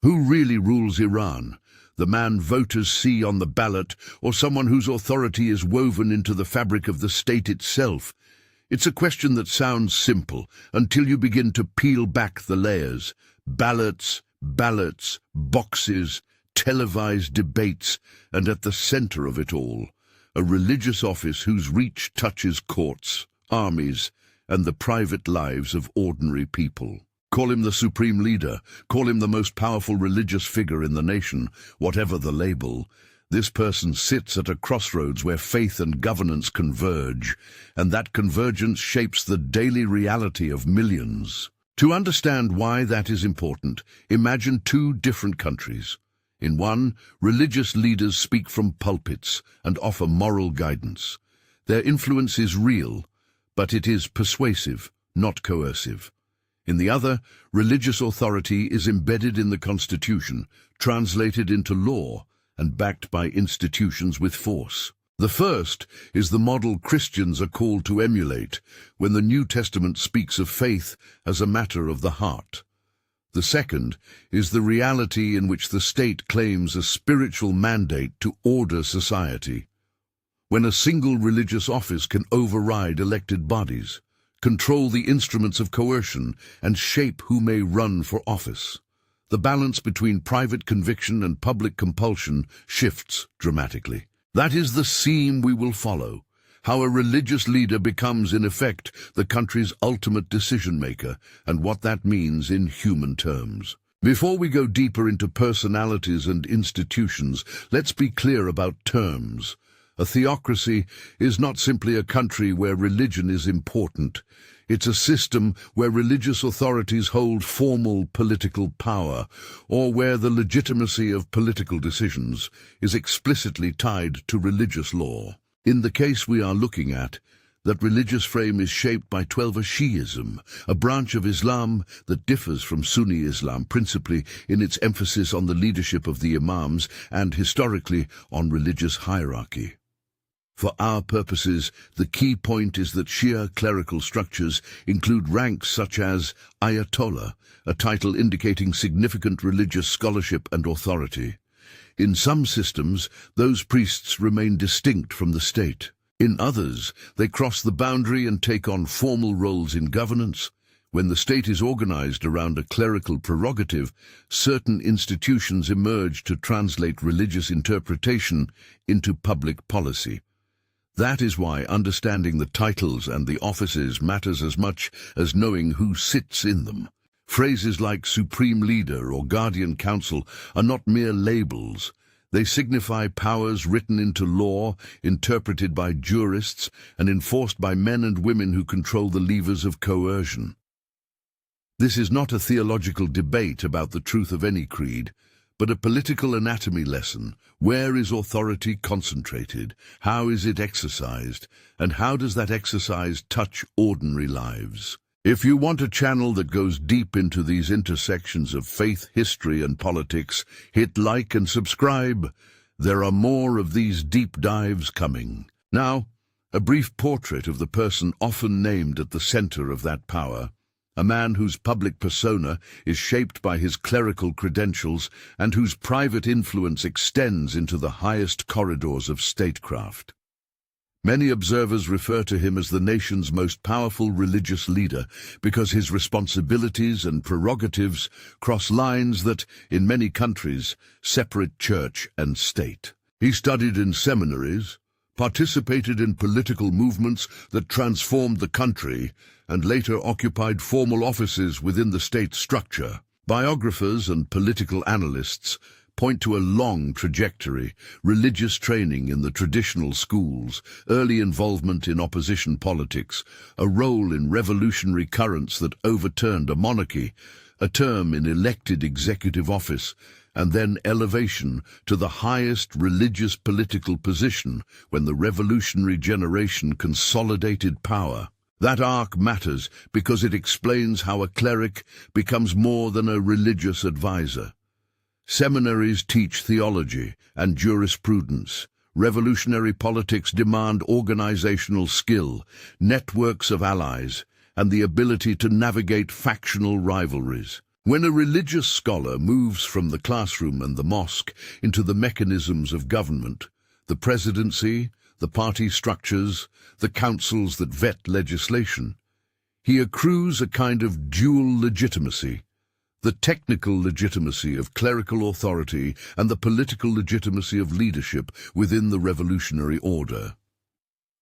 Who really rules Iran? The man voters see on the ballot, or someone whose authority is woven into the fabric of the state itself? It's a question that sounds simple until you begin to peel back the layers. Ballots, boxes, televised debates, and at the center of it all, a religious office whose reach touches courts, armies, and the private lives of ordinary people. Call him the supreme leader, call him the most powerful religious figure in the nation, whatever the label. This person sits at a crossroads where faith and governance converge, and that convergence shapes the daily reality of millions. To understand why that is important, imagine two different countries. In one, religious leaders speak from pulpits and offer moral guidance. Their influence is real, but it is persuasive, not coercive. In the other, religious authority is embedded in the Constitution, translated into law, and backed by institutions with force. The first is the model Christians are called to emulate when the New Testament speaks of faith as a matter of the heart. The second is the reality in which the state claims a spiritual mandate to order society, when a single religious office can override elected bodies, control the instruments of coercion, and shape who may run for office. The balance between private conviction and public compulsion shifts dramatically. That is the seam we will follow, how a religious leader becomes, in effect, the country's ultimate decision-maker, and what that means in human terms. Before we go deeper into personalities and institutions, let's be clear about terms. A theocracy is not simply a country where religion is important. It's a system where religious authorities hold formal political power, or where the legitimacy of political decisions is explicitly tied to religious law. In the case we are looking at, that religious frame is shaped by Twelver Shi'ism, a branch of Islam that differs from Sunni Islam principally in its emphasis on the leadership of the imams and, historically, on religious hierarchy. For our purposes, the key point is that Shia clerical structures include ranks such as Ayatollah, a title indicating significant religious scholarship and authority. In some systems, those priests remain distinct from the state. In others, they cross the boundary and take on formal roles in governance. When the state is organized around a clerical prerogative, certain institutions emerge to translate religious interpretation into public policy. That is why understanding the titles and the offices matters as much as knowing who sits in them. Phrases like supreme leader or guardian council are not mere labels. They signify powers written into law, interpreted by jurists, and enforced by men and women who control the levers of coercion. This is not a theological debate about the truth of any creed, but a political anatomy lesson. Where is authority concentrated? How is it exercised? And how does that exercise touch ordinary lives? If you want a channel that goes deep into these intersections of faith, history, and politics, hit like and subscribe. There are more of these deep dives coming. Now, a brief portrait of the person often named at the center of that power. A man whose public persona is shaped by his clerical credentials and whose private influence extends into the highest corridors of statecraft. Many observers refer to him as the nation's most powerful religious leader because his responsibilities and prerogatives cross lines that, in many countries, separate church and state. He studied in seminaries, participated in political movements that transformed the country, and later occupied formal offices within the state structure. Biographers and political analysts point to a long trajectory: religious training in the traditional schools, early involvement in opposition politics, a role in revolutionary currents that overturned a monarchy, a term in elected executive office, and then elevation to the highest religious political position when the revolutionary generation consolidated power. That arc matters because it explains how a cleric becomes more than a religious advisor. Seminaries teach theology and jurisprudence. Revolutionary politics demand organizational skill, networks of allies, and the ability to navigate factional rivalries. When a religious scholar moves from the classroom and the mosque into the mechanisms of government, the presidency, the party structures, the councils that vet legislation, he accrues a kind of dual legitimacy, the technical legitimacy of clerical authority and the political legitimacy of leadership within the revolutionary order.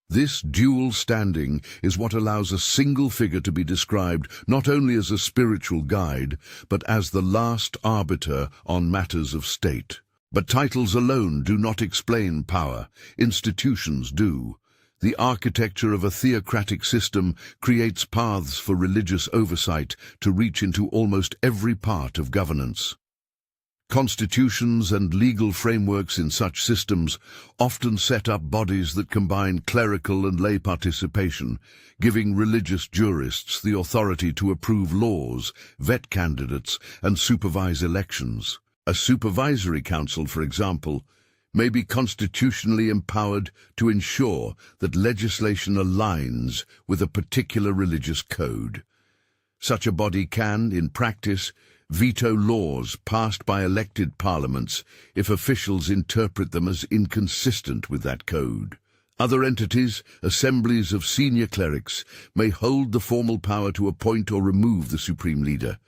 This dual standing is what allows a single figure to be described not only as a spiritual guide, but as the last arbiter on matters of state. But titles alone do not explain power. Institutions do. The architecture of a theocratic system creates paths for religious oversight to reach into almost every part of governance. Constitutions and legal frameworks in such systems often set up bodies that combine clerical and lay participation, giving religious jurists the authority to approve laws, vet candidates, and supervise elections. A supervisory council, for example, may be constitutionally empowered to ensure that legislation aligns with a particular religious code. Such a body can, in practice, veto laws passed by elected parliaments if officials interpret them as inconsistent with that code. Other entities, assemblies of senior clerics, may hold the formal power to appoint or remove the supreme leader,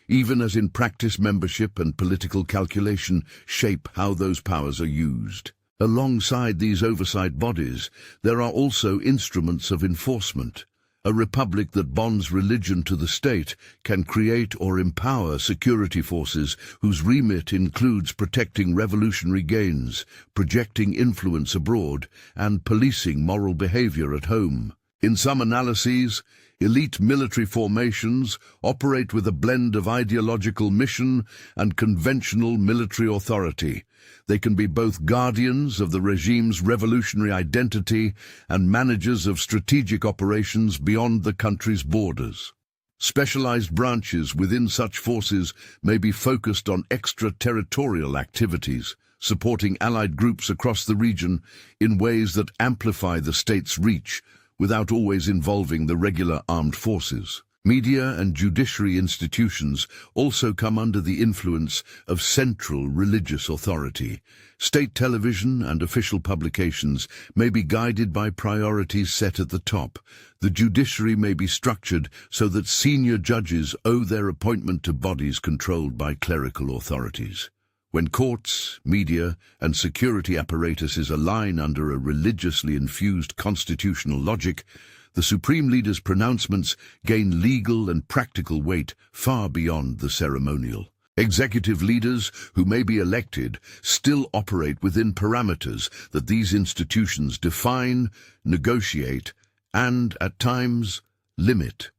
even as in practice membership and political calculation shape how those powers are used. Alongside these oversight bodies, there are also instruments of enforcement. A republic that bonds religion to the state can create or empower security forces whose remit includes protecting revolutionary gains, projecting influence abroad, and policing moral behavior at home. In some analyses, elite military formations operate with a blend of ideological mission and conventional military authority. They can be both guardians of the regime's revolutionary identity and managers of strategic operations beyond the country's borders. Specialized branches within such forces may be focused on extraterritorial activities, supporting allied groups across the region in ways that amplify the state's reach, without always involving the regular armed forces. Media and judiciary institutions also come under the influence of central religious authority. State television and official publications may be guided by priorities set at the top. The judiciary may be structured so that senior judges owe their appointment to bodies controlled by clerical authorities. When courts, media, and security apparatuses align under a religiously infused constitutional logic, the supreme leader's pronouncements gain legal and practical weight far beyond the ceremonial. Executive leaders, who may be elected, still operate within parameters that these institutions define, negotiate, and, at times, limit.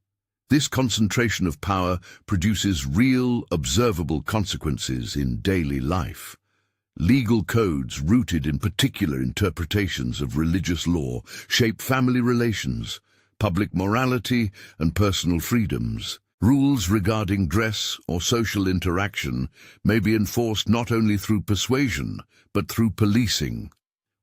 This concentration of power produces real, observable consequences in daily life. Legal codes rooted in particular interpretations of religious law shape family relations, public morality, and personal freedoms. Rules regarding dress or social interaction may be enforced not only through persuasion, but through policing.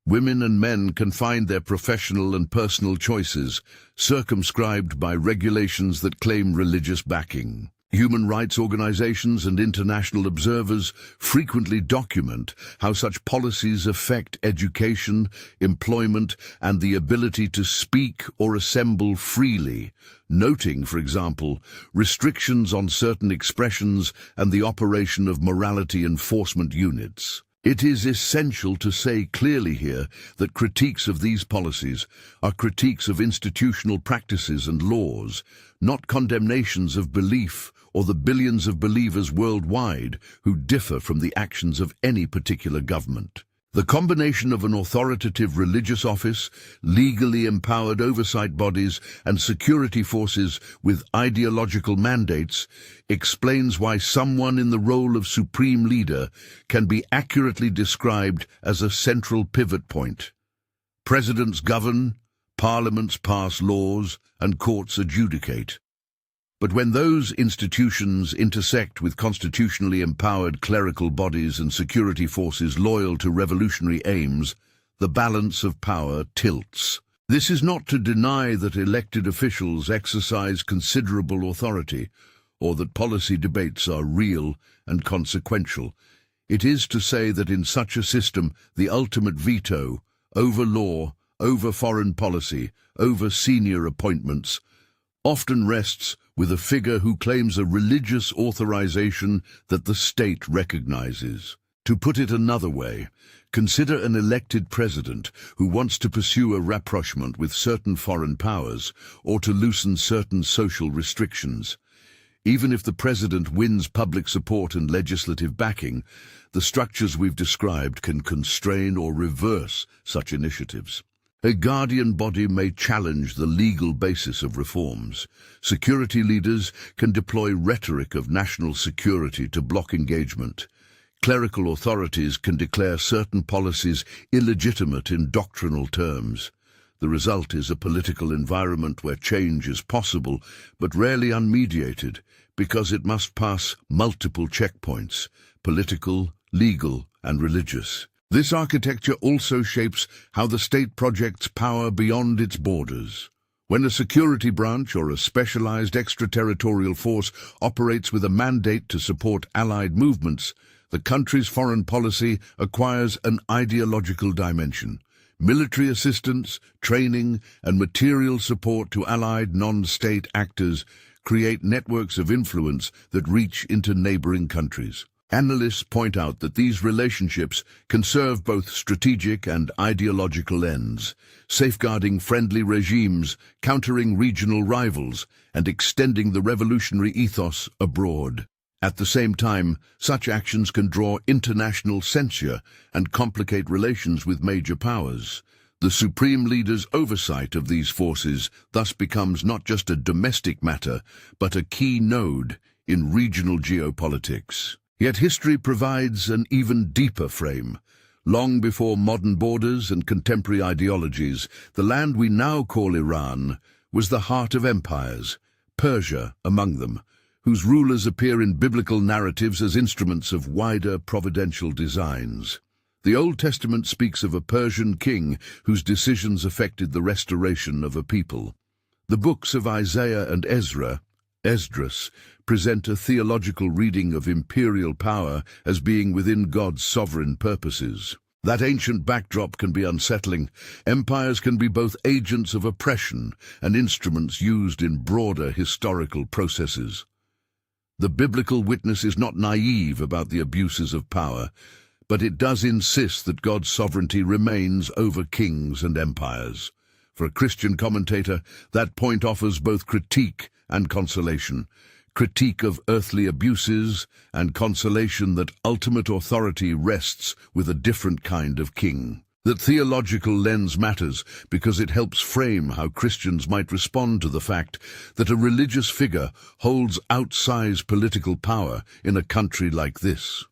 Women and men can find their professional and personal choices circumscribed by regulations that claim religious backing. Human rights organizations and international observers frequently document how such policies affect education, employment, and the ability to speak or assemble freely, noting, for example, restrictions on certain expressions and the operation of morality enforcement units. It is essential to say clearly here that critiques of these policies are critiques of institutional practices and laws, not condemnations of belief or the billions of believers worldwide who differ from the actions of any particular government. The combination of an authoritative religious office, legally empowered oversight bodies, and security forces with ideological mandates explains why someone in the role of supreme leader can be accurately described as a central pivot point. Presidents govern, parliaments pass laws, and courts adjudicate. But when those institutions intersect with constitutionally empowered clerical bodies and security forces loyal to revolutionary aims, the balance of power tilts. This is not to deny that elected officials exercise considerable authority, or that policy debates are real and consequential. It is to say that in such a system, the ultimate veto over law, over foreign policy, over senior appointments, often rests with a figure who claims a religious authorization that the state recognizes. To put it another way, consider an elected president who wants to pursue a rapprochement with certain foreign powers or to loosen certain social restrictions. Even if the president wins public support and legislative backing, the structures we've described can constrain or reverse such initiatives. A guardian body may challenge the legal basis of reforms. Security leaders can deploy rhetoric of national security to block engagement. Clerical authorities can declare certain policies illegitimate in doctrinal terms. The result is a political environment where change is possible, but rarely unmediated, because it must pass multiple checkpoints: political, legal, and religious. This architecture also shapes how the state projects power beyond its borders. When a security branch or a specialized extraterritorial force operates with a mandate to support allied movements, the country's foreign policy acquires an ideological dimension. Military assistance, training, and material support to allied non-state actors create networks of influence that reach into neighboring countries. Analysts point out that these relationships can serve both strategic and ideological ends, safeguarding friendly regimes, countering regional rivals, and extending the revolutionary ethos abroad. At the same time, such actions can draw international censure and complicate relations with major powers. The supreme leader's oversight of these forces thus becomes not just a domestic matter, but a key node in regional geopolitics. Yet history provides an even deeper frame. Long before modern borders and contemporary ideologies, the land we now call Iran was the heart of empires, Persia among them, whose rulers appear in biblical narratives as instruments of wider providential designs. The Old Testament speaks of a Persian king whose decisions affected the restoration of a people. The books of Isaiah and Esdras, present a theological reading of imperial power as being within God's sovereign purposes. That ancient backdrop can be unsettling. Empires can be both agents of oppression and instruments used in broader historical processes. The biblical witness is not naive about the abuses of power, but it does insist that God's sovereignty remains over kings and empires. For a Christian commentator, that point offers both critique and consolation. Critique of earthly abuses and consolation that ultimate authority rests with a different kind of king. That theological lens matters because it helps frame how Christians might respond to the fact that a religious figure holds outsized political power in a country like this.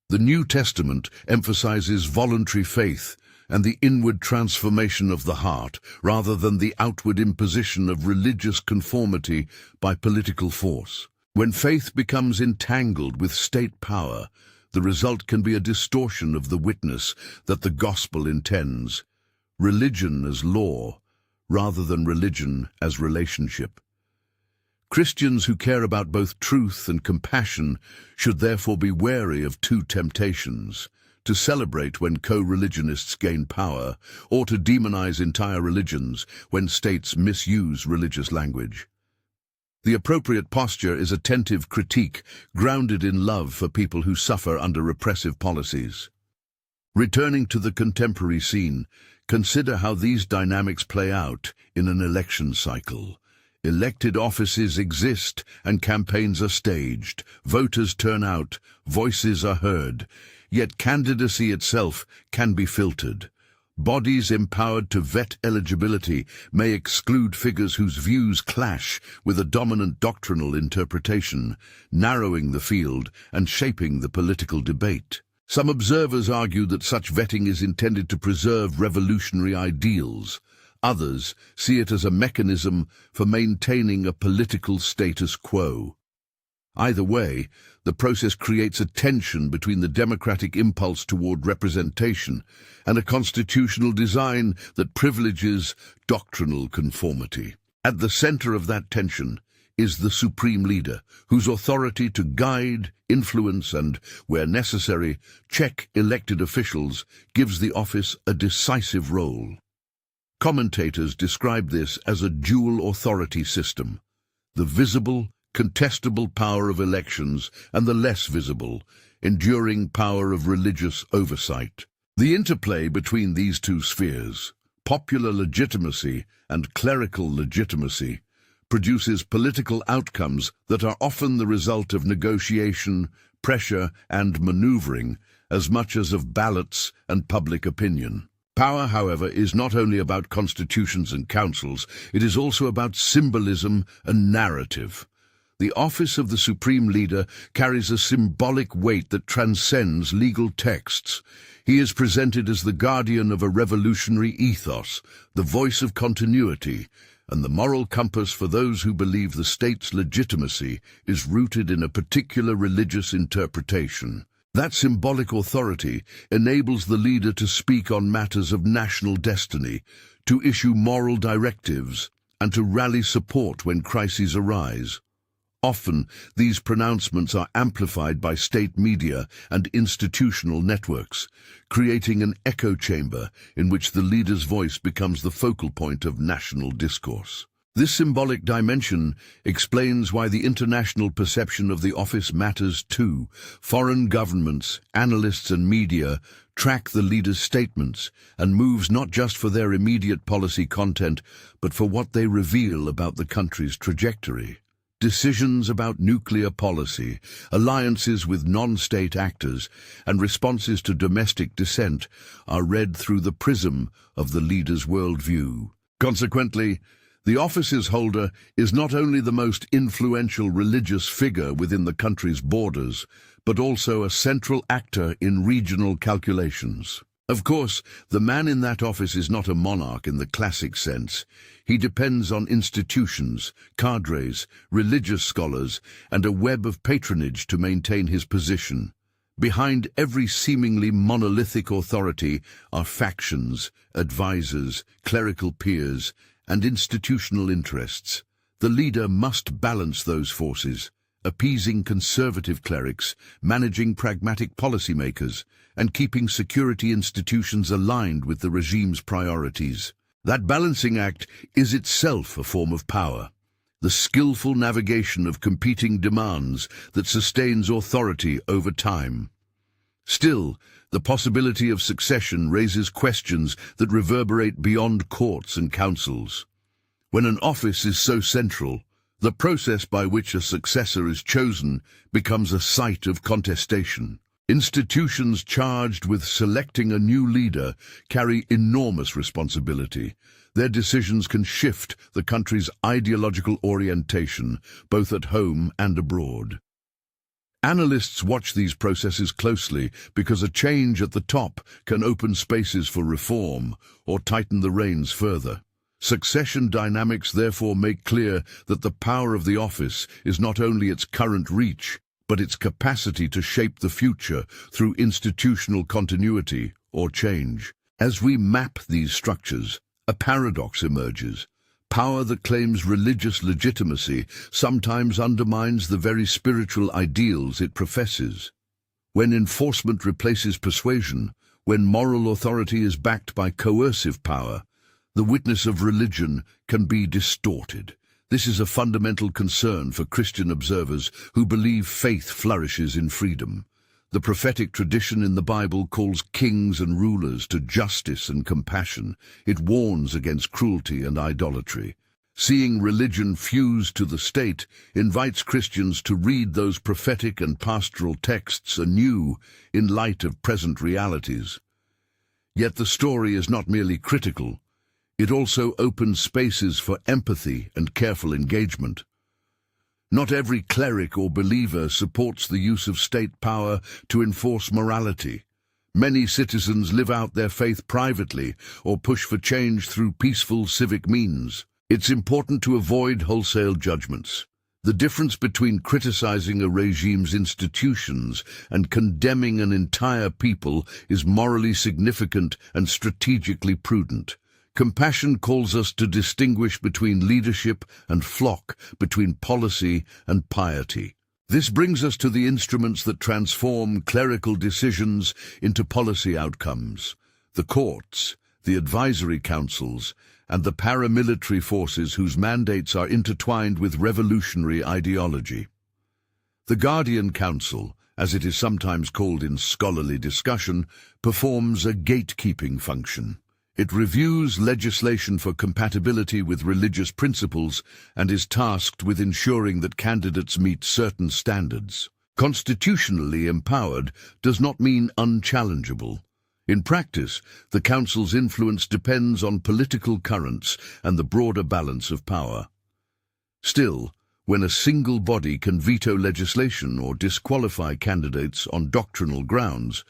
The New Testament emphasizes voluntary faith and the inward transformation of the heart, rather than the outward imposition of religious conformity by political force. When faith becomes entangled with state power, the result can be a distortion of the witness that the gospel intends: religion as law, rather than religion as relationship. Christians who care about both truth and compassion should therefore be wary of two temptations: to celebrate when co-religionists gain power, or to demonize entire religions when states misuse religious language. The appropriate posture is attentive critique, grounded in love for people who suffer under repressive policies. Returning to the contemporary scene, consider how these dynamics play out in an election cycle. Elected offices exist and campaigns are staged. Voters turn out, voices are heard. Yet candidacy itself can be filtered. Bodies empowered to vet eligibility may exclude figures whose views clash with a dominant doctrinal interpretation, narrowing the field and shaping the political debate. Some observers argue that such vetting is intended to preserve revolutionary ideals. Others see it as a mechanism for maintaining a political status quo. Either way, the process creates a tension between the democratic impulse toward representation and a constitutional design that privileges doctrinal conformity. At the center of that tension is the supreme leader, whose authority to guide, influence and, where necessary, check elected officials gives the office a decisive role. Commentators describe this as a dual authority system: the visible, contestable power of elections and the less visible, enduring power of religious oversight. The interplay between these two spheres, popular legitimacy and clerical legitimacy, produces political outcomes that are often the result of negotiation, pressure and maneuvering, as much as of ballots and public opinion. Power, however, is not only about constitutions and councils, it is also about symbolism and narrative. The office of the supreme leader carries a symbolic weight that transcends legal texts. He is presented as the guardian of a revolutionary ethos, the voice of continuity, and the moral compass for those who believe the state's legitimacy is rooted in a particular religious interpretation. That symbolic authority enables the leader to speak on matters of national destiny, to issue moral directives, and to rally support when crises arise. Often, these pronouncements are amplified by state media and institutional networks, creating an echo chamber in which the leader's voice becomes the focal point of national discourse. This symbolic dimension explains why the international perception of the office matters too. Foreign governments, analysts and media track the leader's statements and moves not just for their immediate policy content, but for what they reveal about the country's trajectory. Decisions about nuclear policy, alliances with non-state actors, and responses to domestic dissent are read through the prism of the leader's worldview. Consequently, the office's holder is not only the most influential religious figure within the country's borders, but also a central actor in regional calculations. Of course, the man in that office is not a monarch in the classic sense. He depends on institutions, cadres, religious scholars, and a web of patronage to maintain his position. Behind every seemingly monolithic authority are factions, advisors, clerical peers, and institutional interests. The leader must balance those forces, appeasing conservative clerics, managing pragmatic policymakers, and keeping security institutions aligned with the regime's priorities. That balancing act is itself a form of power, the skillful navigation of competing demands that sustains authority over time. Still, the possibility of succession raises questions that reverberate beyond courts and councils. When an office is so central, the process by which a successor is chosen becomes a site of contestation. Institutions charged with selecting a new leader carry enormous responsibility. Their decisions can shift the country's ideological orientation, both at home and abroad. Analysts watch these processes closely because a change at the top can open spaces for reform or tighten the reins further. Succession dynamics therefore make clear that the power of the office is not only its current reach, but its capacity to shape the future through institutional continuity or change. As we map these structures, a paradox emerges. Power that claims religious legitimacy sometimes undermines the very spiritual ideals it professes. When enforcement replaces persuasion, when moral authority is backed by coercive power, the witness of religion can be distorted. This is a fundamental concern for Christian observers who believe faith flourishes in freedom. The prophetic tradition in the Bible calls kings and rulers to justice and compassion. It warns against cruelty and idolatry. Seeing religion fused to the state invites Christians to read those prophetic and pastoral texts anew in light of present realities. Yet the story is not merely critical. It also opens spaces for empathy and careful engagement. Not every cleric or believer supports the use of state power to enforce morality. Many citizens live out their faith privately or push for change through peaceful civic means. It's important to avoid wholesale judgments. The difference between criticizing a regime's institutions and condemning an entire people is morally significant and strategically prudent. Compassion calls us to distinguish between leadership and flock, between policy and piety. This brings us to the instruments that transform clerical decisions into policy outcomes: the courts, the advisory councils, and the paramilitary forces whose mandates are intertwined with revolutionary ideology. The Guardian Council, as it is sometimes called in scholarly discussion, performs a gatekeeping function. It reviews legislation for compatibility with religious principles and is tasked with ensuring that candidates meet certain standards. Constitutionally empowered does not mean unchallengeable. In practice, the Council's influence depends on political currents and the broader balance of power. Still, when a single body can veto legislation or disqualify candidates on doctrinal grounds,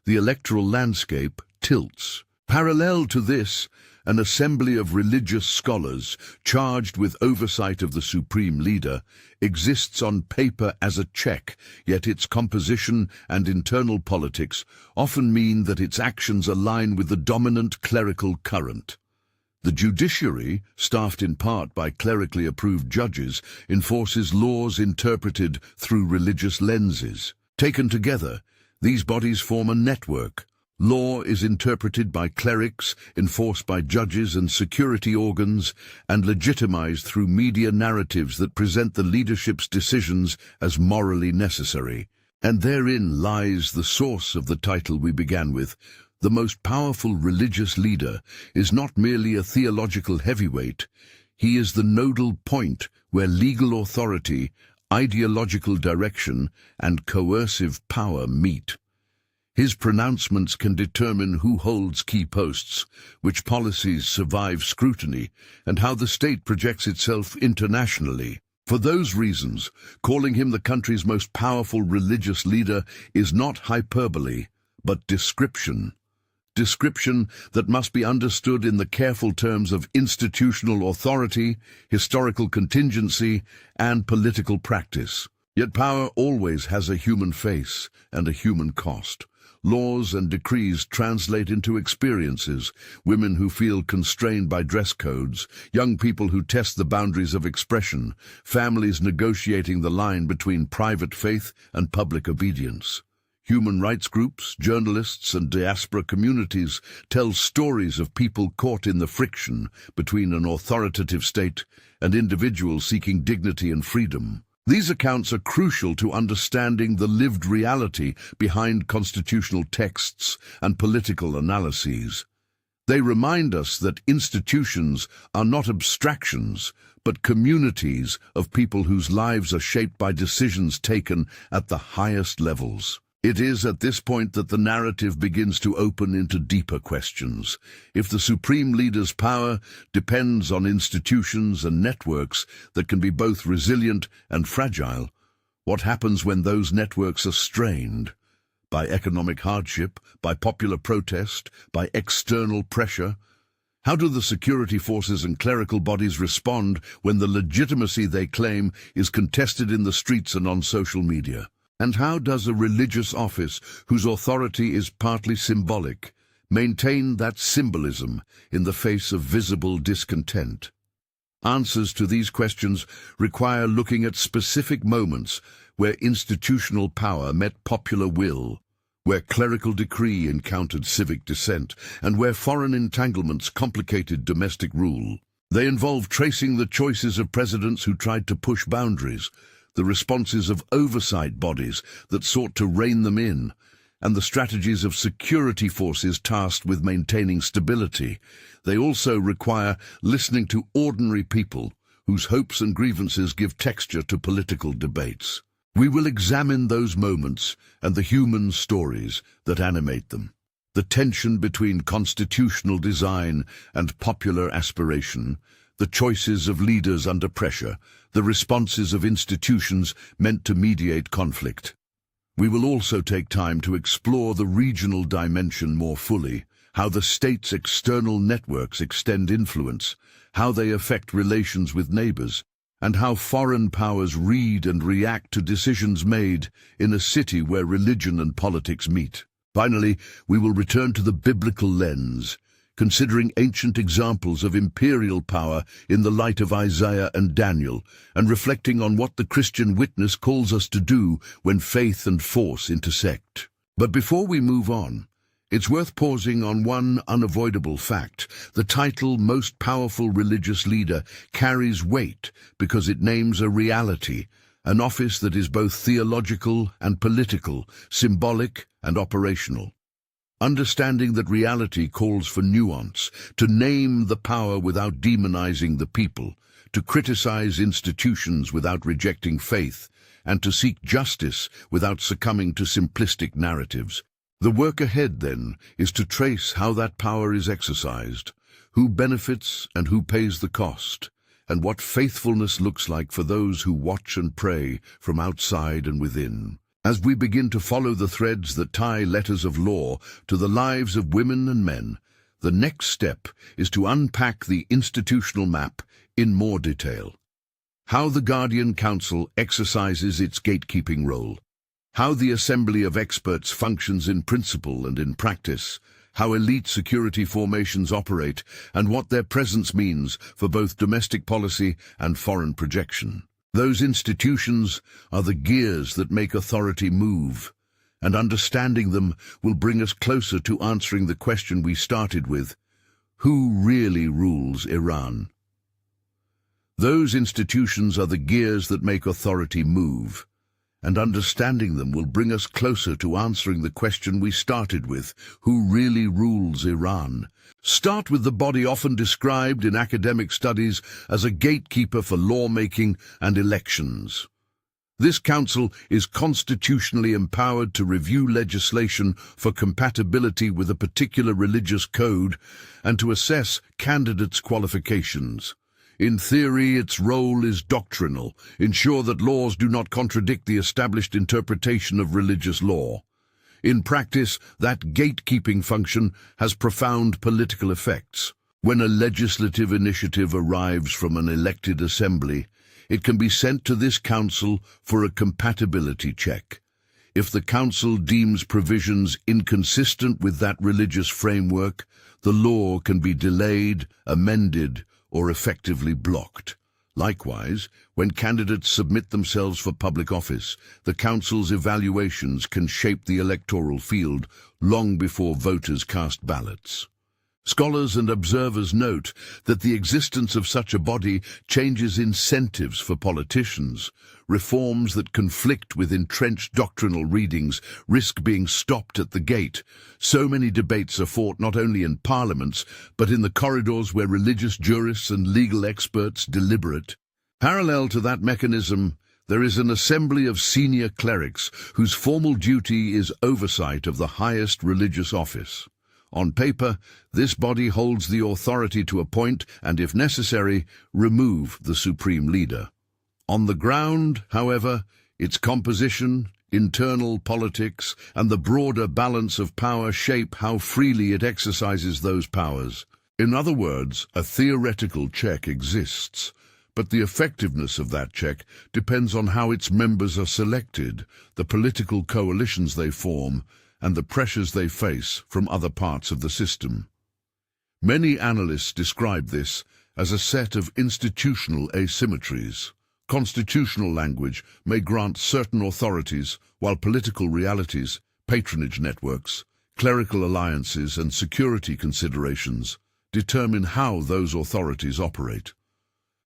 the electoral landscape tilts. Parallel to this, an assembly of religious scholars, charged with oversight of the supreme leader, exists on paper as a check, yet its composition and internal politics often mean that its actions align with the dominant clerical current. The judiciary, staffed in part by clerically approved judges, enforces laws interpreted through religious lenses. Taken together, these bodies form a network. Law is interpreted by clerics, enforced by judges and security organs, and legitimized through media narratives that present the leadership's decisions as morally necessary. And therein lies the source of the title we began with. The most powerful religious leader is not merely a theological heavyweight. He is the nodal point where legal authority, ideological direction, and coercive power meet. His pronouncements can determine who holds key posts, which policies survive scrutiny, and how the state projects itself internationally. For those reasons, calling him the country's most powerful religious leader is not hyperbole, but description. Description that must be understood in the careful terms of institutional authority, historical contingency, and political practice. Yet power always has a human face and a human cost. Laws and decrees translate into experiences: women who feel constrained by dress codes, young people who test the boundaries of expression, families negotiating the line between private faith and public obedience. Human rights groups, journalists, and diaspora communities tell stories of people caught in the friction between an authoritative state and individuals seeking dignity and freedom. These accounts are crucial to understanding the lived reality behind constitutional texts and political analyses. They remind us that institutions are not abstractions, but communities of people whose lives are shaped by decisions taken at the highest levels. It is at this point that the narrative begins to open into deeper questions. If the supreme leader's power depends on institutions and networks that can be both resilient and fragile, what happens when those networks are strained? By economic hardship, by popular protest, by external pressure? How do the security forces and clerical bodies respond when the legitimacy they claim is contested in the streets and on social media? And how does a religious office, whose authority is partly symbolic, maintain that symbolism in the face of visible discontent? Answers to these questions require looking at specific moments where institutional power met popular will, where clerical decree encountered civic dissent, and where foreign entanglements complicated domestic rule. They involve tracing the choices of presidents who tried to push boundaries, the responses of oversight bodies that sought to rein them in, and the strategies of security forces tasked with maintaining stability. They also require listening to ordinary people whose hopes and grievances give texture to political debates. We will examine those moments and the human stories that animate them. The tension between constitutional design and popular aspiration, the choices of leaders under pressure, the responses of institutions meant to mediate conflict. We will also take time to explore the regional dimension more fully, how the state's external networks extend influence, how they affect relations with neighbors, and how foreign powers read and react to decisions made in a city where religion and politics meet. Finally, we will return to the biblical lens, considering ancient examples of imperial power in the light of Isaiah and Daniel, and reflecting on what the Christian witness calls us to do when faith and force intersect. But before we move on, it's worth pausing on one unavoidable fact. The title Most Powerful Religious Leader carries weight because it names a reality, an office that is both theological and political, symbolic and operational. Understanding that reality calls for nuance, to name the power without demonizing the people, to criticize institutions without rejecting faith, and to seek justice without succumbing to simplistic narratives. The work ahead, then, is to trace how that power is exercised, who benefits and who pays the cost, and what faithfulness looks like for those who watch and pray from outside and within. As we begin to follow the threads that tie letters of law to the lives of women and men, the next step is to unpack the institutional map in more detail. How the Guardian Council exercises its gatekeeping role, how the Assembly of Experts functions in principle and in practice, how elite security formations operate, and what their presence means for both domestic policy and foreign projection. Those institutions are the gears that make authority move, and understanding them will bring us closer to answering the question we started with: who really rules Iran? Those institutions are the gears that make authority move, and understanding them will bring us closer to answering the question we started with: who really rules Iran? Start with the body often described in academic studies as a gatekeeper for lawmaking and elections. This council is constitutionally empowered to review legislation for compatibility with a particular religious code and to assess candidates' qualifications. In theory, its role is doctrinal, ensure that laws do not contradict the established interpretation of religious law. In practice, that gatekeeping function has profound political effects. When a legislative initiative arrives from an elected assembly, it can be sent to this council for a compatibility check. If the council deems provisions inconsistent with that religious framework, the law can be delayed, amended, or effectively blocked. Likewise, when candidates submit themselves for public office, the council's evaluations can shape the electoral field long before voters cast ballots. Scholars and observers note that the existence of such a body changes incentives for politicians. Reforms that conflict with entrenched doctrinal readings risk being stopped at the gate. So many debates are fought not only in parliaments, but in the corridors where religious jurists and legal experts deliberate. Parallel to that mechanism, there is an assembly of senior clerics whose formal duty is oversight of the highest religious office. On paper, this body holds the authority to appoint and, if necessary, remove the supreme leader. On the ground, however, its composition, internal politics, and the broader balance of power shape how freely it exercises those powers. In other words, a theoretical check exists, but the effectiveness of that check depends on how its members are selected, the political coalitions they form, and the pressures they face from other parts of the system. Many analysts describe this as a set of institutional asymmetries. Constitutional language may grant certain authorities, while political realities, patronage networks, clerical alliances, and security considerations determine how those authorities operate.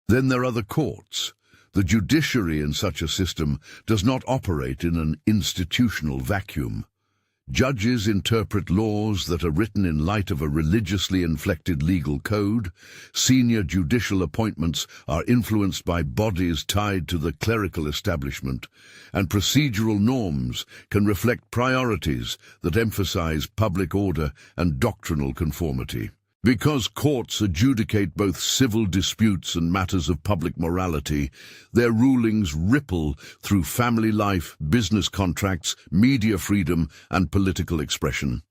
Then there are the courts. The judiciary in such a system does not operate in an institutional vacuum. Judges interpret laws that are written in light of a religiously inflected legal code. Senior judicial appointments are influenced by bodies tied to the clerical establishment, and procedural norms can reflect priorities that emphasize public order and doctrinal conformity. Because courts adjudicate both civil disputes and matters of public morality, their rulings ripple through family life, business contracts, media freedom, and political expression.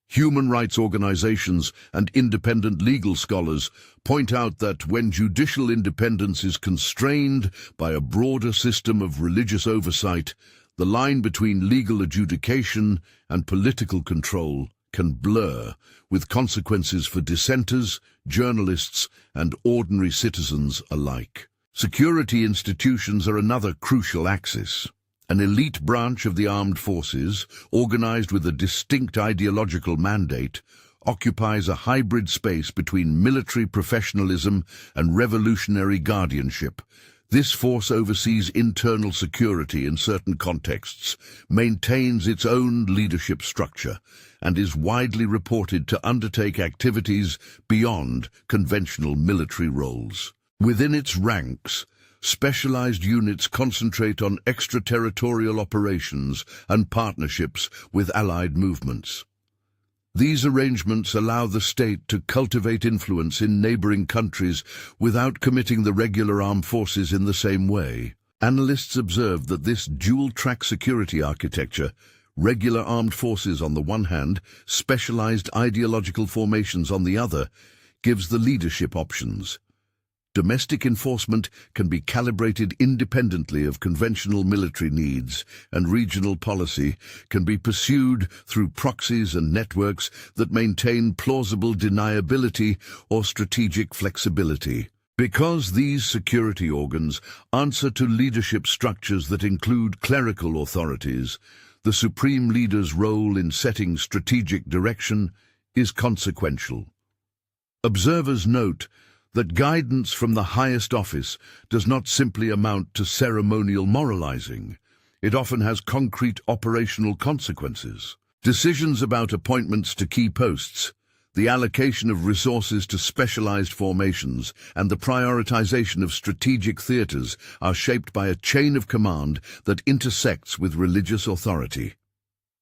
Human rights organizations and independent legal scholars point out that when judicial independence is constrained by a broader system of religious oversight, the line between legal adjudication and political control can blur, with consequences for dissenters, journalists, and ordinary citizens alike. Security institutions are another crucial axis. An elite branch of the armed forces, organized with a distinct ideological mandate, occupies a hybrid space between military professionalism and revolutionary guardianship. This force oversees internal security in certain contexts, maintains its own leadership structure, and is widely reported to undertake activities beyond conventional military roles. Within its ranks, specialized units concentrate on extraterritorial operations and partnerships with allied movements. These arrangements allow the state to cultivate influence in neighboring countries without committing the regular armed forces in the same way. Analysts observe that this dual-track security architecture, regular armed forces on the one hand, specialized ideological formations on the other, gives the leadership options. Domestic enforcement can be calibrated independently of conventional military needs, and regional policy can be pursued through proxies and networks that maintain plausible deniability or strategic flexibility. Because these security organs answer to leadership structures that include clerical authorities, the supreme leader's role in setting strategic direction is consequential. Observers note that guidance from the highest office does not simply amount to ceremonial moralizing. It often has concrete operational consequences. Decisions about appointments to key posts, the allocation of resources to specialized formations, and the prioritization of strategic theaters are shaped by a chain of command that intersects with religious authority.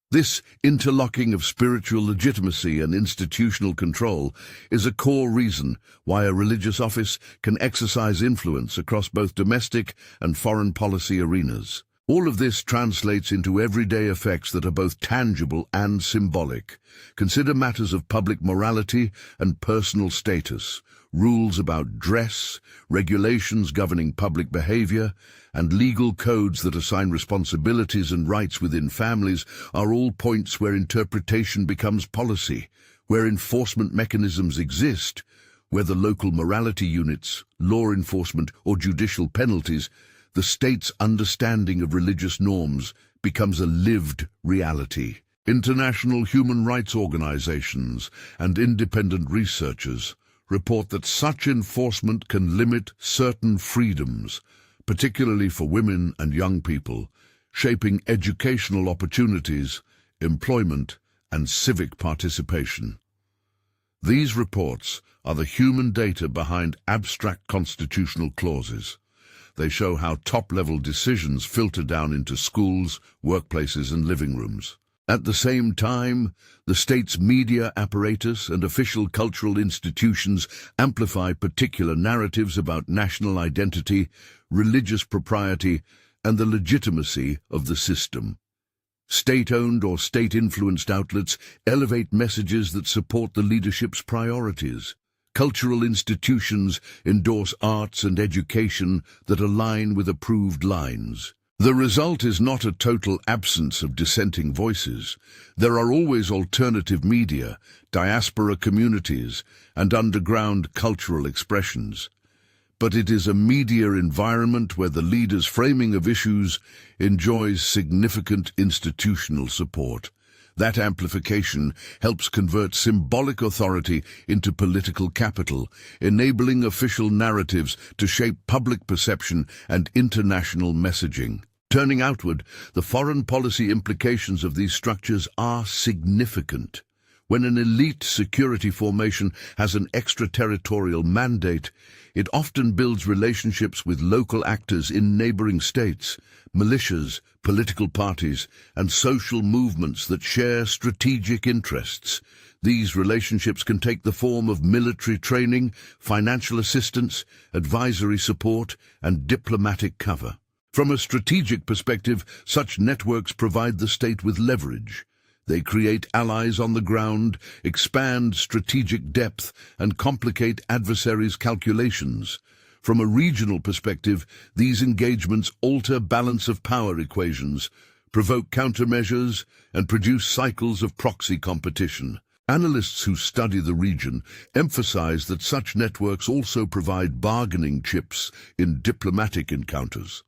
This interlocking of spiritual legitimacy and institutional control is a core reason why a religious office can exercise influence across both domestic and foreign policy arenas. All of this translates into everyday effects that are both tangible and symbolic. Consider matters of public morality and personal status. Rules about dress, regulations governing public behavior, and legal codes that assign responsibilities and rights within families are all points where interpretation becomes policy, where enforcement mechanisms exist, whether local morality units, law enforcement, or judicial penalties. The state's understanding of religious norms becomes a lived reality. International human rights organizations and independent researchers report that such enforcement can limit certain freedoms, particularly for women and young people, shaping educational opportunities, employment, and civic participation. These reports are the human data behind abstract constitutional clauses. They show how top-level decisions filter down into schools, workplaces, and living rooms. At the same time, the state's media apparatus and official cultural institutions amplify particular narratives about national identity, religious propriety, and the legitimacy of the system. State-owned or state-influenced outlets elevate messages that support the leadership's priorities. Cultural institutions endorse arts and education that align with approved lines. The result is not a total absence of dissenting voices. There are always alternative media, diaspora communities, and underground cultural expressions. But it is a media environment where the leader's framing of issues enjoys significant institutional support. That amplification helps convert symbolic authority into political capital, enabling official narratives to shape public perception and international messaging. Turning outward, the foreign policy implications of these structures are significant. When an elite security formation has an extraterritorial mandate, it often builds relationships with local actors in neighboring states, militias, political parties, and social movements that share strategic interests. These relationships can take the form of military training, financial assistance, advisory support, and diplomatic cover. From a strategic perspective, such networks provide the state with leverage. They create allies on the ground, expand strategic depth, and complicate adversaries' calculations. From a regional perspective, these engagements alter balance of power equations, provoke countermeasures, and produce cycles of proxy competition. Analysts who study the region emphasize that such networks also provide bargaining chips in diplomatic encounters.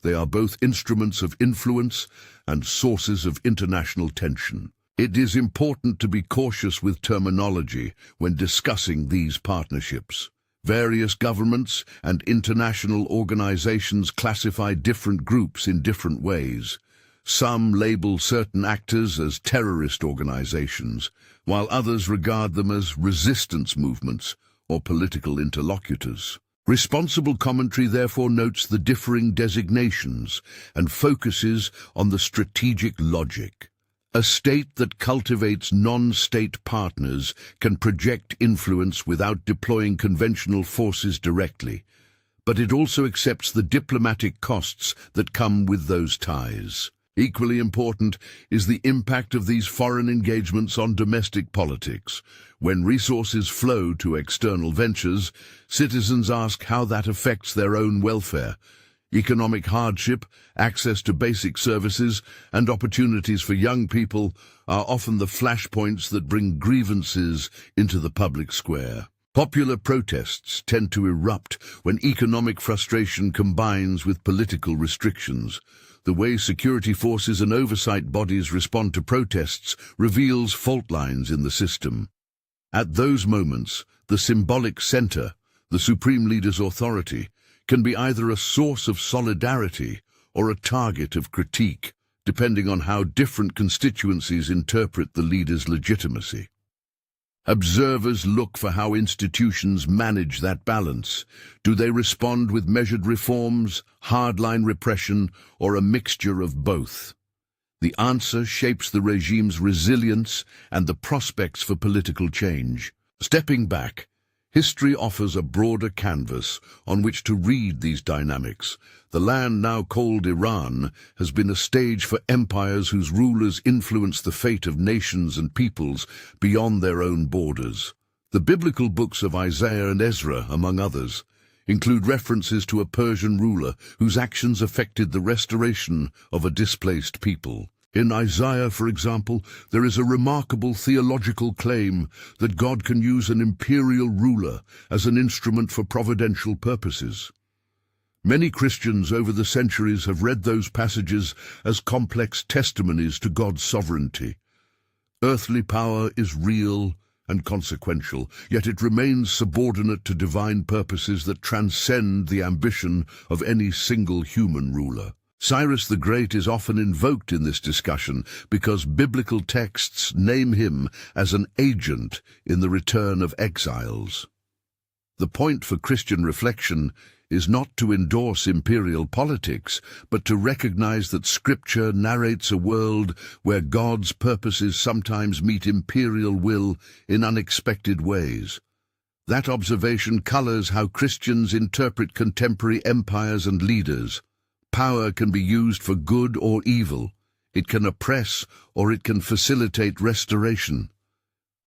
They are both instruments of influence and sources of international tension. It is important to be cautious with terminology when discussing these partnerships. Various governments and international organizations classify different groups in different ways. Some label certain actors as terrorist organizations, while others regard them as resistance movements or political interlocutors. Responsible commentary therefore notes the differing designations and focuses on the strategic logic. A state that cultivates non-state partners can project influence without deploying conventional forces directly, but it also accepts the diplomatic costs that come with those ties. Equally important is the impact of these foreign engagements on domestic politics. When resources flow to external ventures, citizens ask how that affects their own welfare. Economic hardship, access to basic services, and opportunities for young people are often the flashpoints that bring grievances into the public square. Popular protests tend to erupt when economic frustration combines with political restrictions. The way security forces and oversight bodies respond to protests reveals fault lines in the system. At those moments, the symbolic center, the supreme leader's authority, can be either a source of solidarity or a target of critique, depending on how different constituencies interpret the leader's legitimacy. Observers look for how institutions manage that balance. Do they respond with measured reforms, hardline repression, or a mixture of both? The answer shapes the regime's resilience and the prospects for political change. Stepping back, history offers a broader canvas on which to read these dynamics. The land now called Iran has been a stage for empires whose rulers influence the fate of nations and peoples beyond their own borders. The biblical books of Isaiah and Ezra, among others, include references to a Persian ruler whose actions affected the restoration of a displaced people. In Isaiah, for example, there is a remarkable theological claim that God can use an imperial ruler as an instrument for providential purposes. Many Christians over the centuries have read those passages as complex testimonies to God's sovereignty. Earthly power is real and consequential, yet it remains subordinate to divine purposes that transcend the ambition of any single human ruler. Cyrus the Great is often invoked in this discussion because biblical texts name him as an agent in the return of exiles. The point for Christian reflection is not to endorse imperial politics, but to recognize that Scripture narrates a world where God's purposes sometimes meet imperial will in unexpected ways. That observation colors how Christians interpret contemporary empires and leaders. Power can be used for good or evil. It can oppress or it can facilitate restoration.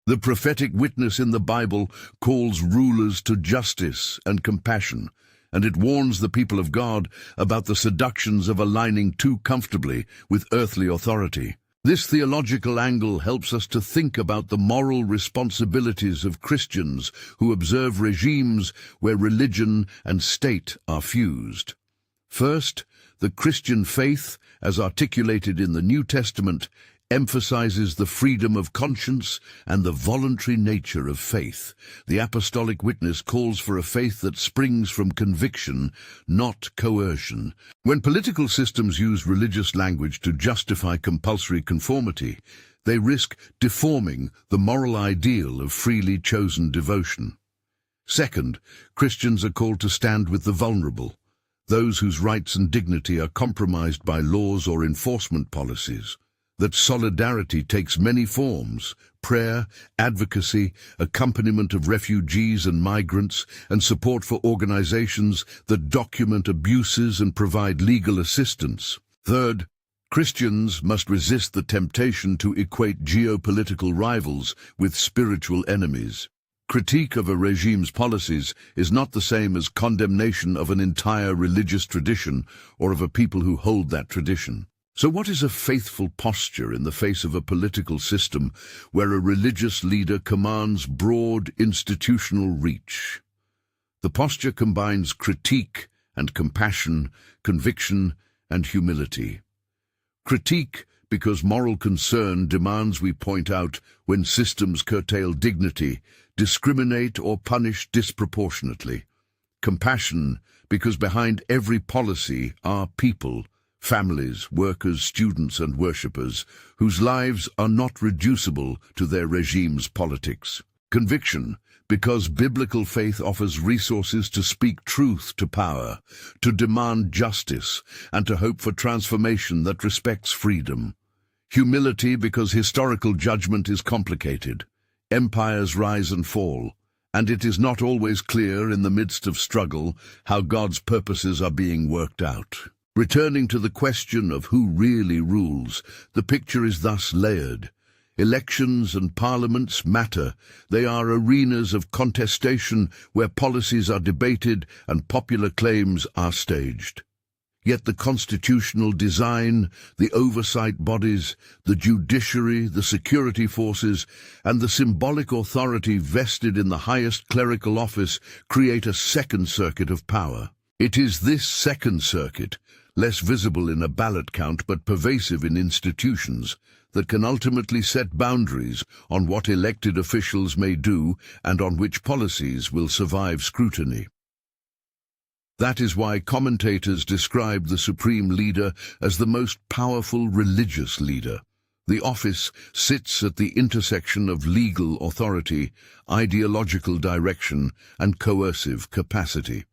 The prophetic witness in the Bible calls rulers to justice and compassion, and it warns the people of God about the seductions of aligning too comfortably with earthly authority. This theological angle helps us to think about the moral responsibilities of Christians who observe regimes where religion and state are fused. First, the Christian faith, as articulated in the New Testament, emphasizes the freedom of conscience and the voluntary nature of faith. The apostolic witness calls for a faith that springs from conviction, not coercion. When political systems use religious language to justify compulsory conformity, they risk deforming the moral ideal of freely chosen devotion. Second, Christians are called to stand with the vulnerable, those whose rights and dignity are compromised by laws or enforcement policies. That solidarity takes many forms: prayer, advocacy, accompaniment of refugees and migrants, and support for organizations that document abuses and provide legal assistance. Third, Christians must resist the temptation to equate geopolitical rivals with spiritual enemies. Critique of a regime's policies is not the same as condemnation of an entire religious tradition or of a people who hold that tradition. So what is a faithful posture in the face of a political system where a religious leader commands broad institutional reach? The posture combines critique and compassion, conviction and humility. Critique, because moral concern demands we point out when systems curtail dignity, discriminate or punish disproportionately. Compassion, because behind every policy are people, families, workers, students and worshippers, whose lives are not reducible to their regime's politics. Conviction, because biblical faith offers resources to speak truth to power, to demand justice, and to hope for transformation that respects freedom. Humility, because historical judgment is complicated. Empires rise and fall, and it is not always clear in the midst of struggle how God's purposes are being worked out. Returning to the question of who really rules, the picture is thus layered. Elections and parliaments matter. They are arenas of contestation where policies are debated and popular claims are staged. Yet the constitutional design, the oversight bodies, the judiciary, the security forces, and the symbolic authority vested in the highest clerical office create a second circuit of power. It is this second circuit, less visible in a ballot count but pervasive in institutions, that can ultimately set boundaries on what elected officials may do and on which policies will survive scrutiny. That is why commentators describe the supreme leader as the most powerful religious leader. The office sits at the intersection of legal authority, ideological direction, and coercive capacity.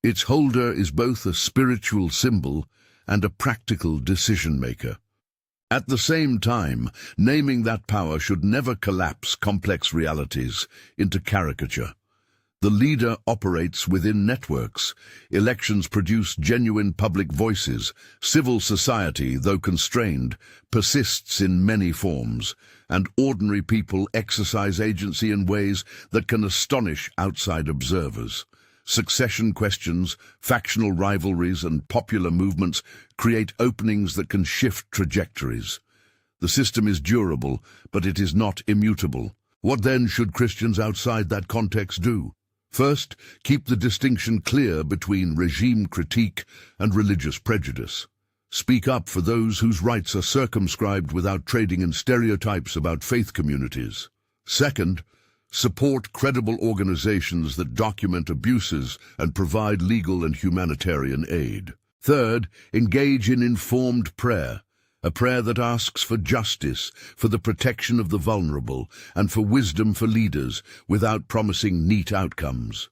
Its holder is both a spiritual symbol and a practical decision-maker. At the same time, naming that power should never collapse complex realities into caricature. The leader operates within networks. Elections produce genuine public voices. Civil society, though constrained, persists in many forms, and ordinary people exercise agency in ways that can astonish outside observers. Succession questions, factional rivalries, and popular movements create openings that can shift trajectories. The system is durable, but it is not immutable. What then should Christians outside that context do? First, keep the distinction clear between regime critique and religious prejudice. Speak up for those whose rights are circumscribed without trading in stereotypes about faith communities. Second, support credible organizations that document abuses and provide legal and humanitarian aid. Third, engage in informed prayer, a prayer that asks for justice, for the protection of the vulnerable, and for wisdom for leaders without promising neat outcomes.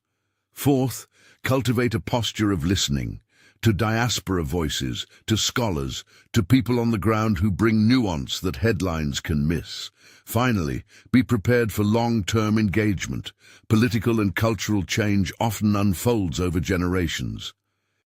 Fourth, cultivate a posture of listening, to diaspora voices, to scholars, to people on the ground who bring nuance that headlines can miss. Finally, be prepared for long-term engagement. Political and cultural change often unfolds over generations.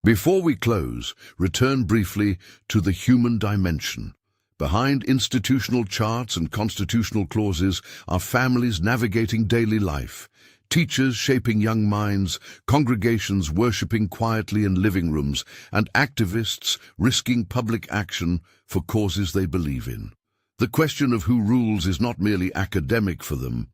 Before we close, return briefly to the human dimension. Behind institutional charts and constitutional clauses are families navigating daily life, teachers shaping young minds, congregations worshipping quietly in living rooms, and activists risking public action for causes they believe in. The question of who rules is not merely academic for them.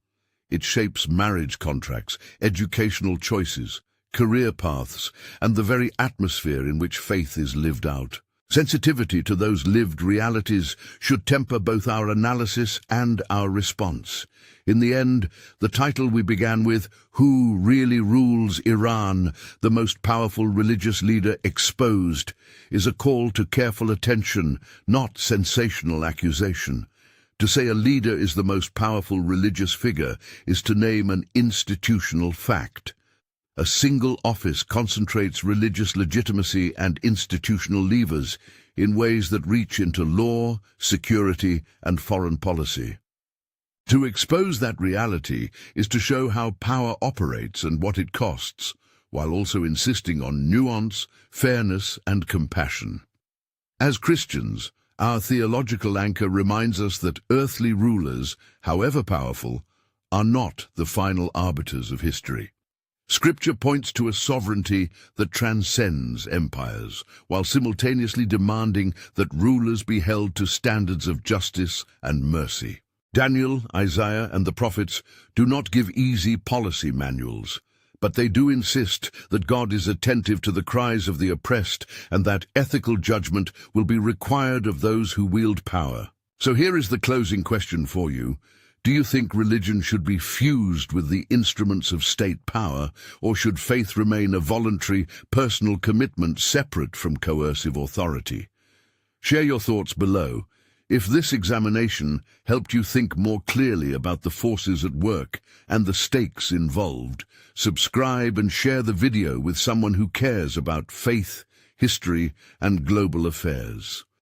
It shapes marriage contracts, educational choices, career paths, and the very atmosphere in which faith is lived out. Sensitivity to those lived realities should temper both our analysis and our response. In the end, the title we began with, Who Really Rules Iran, the Most Powerful Religious Leader Exposed, is a call to careful attention, not sensational accusation. To say a leader is the most powerful religious figure is to name an institutional fact. A single office concentrates religious legitimacy and institutional levers in ways that reach into law, security, and foreign policy. To expose that reality is to show how power operates and what it costs, while also insisting on nuance, fairness, and compassion. As Christians, our theological anchor reminds us that earthly rulers, however powerful, are not the final arbiters of history. Scripture points to a sovereignty that transcends empires, while simultaneously demanding that rulers be held to standards of justice and mercy. Daniel, Isaiah, and the prophets do not give easy policy manuals, but they do insist that God is attentive to the cries of the oppressed and that ethical judgment will be required of those who wield power. So here is the closing question for you. Do you think religion should be fused with the instruments of state power, or should faith remain a voluntary, personal commitment separate from coercive authority? Share your thoughts below. If this examination helped you think more clearly about the forces at work and the stakes involved, subscribe and share the video with someone who cares about faith, history, and global affairs.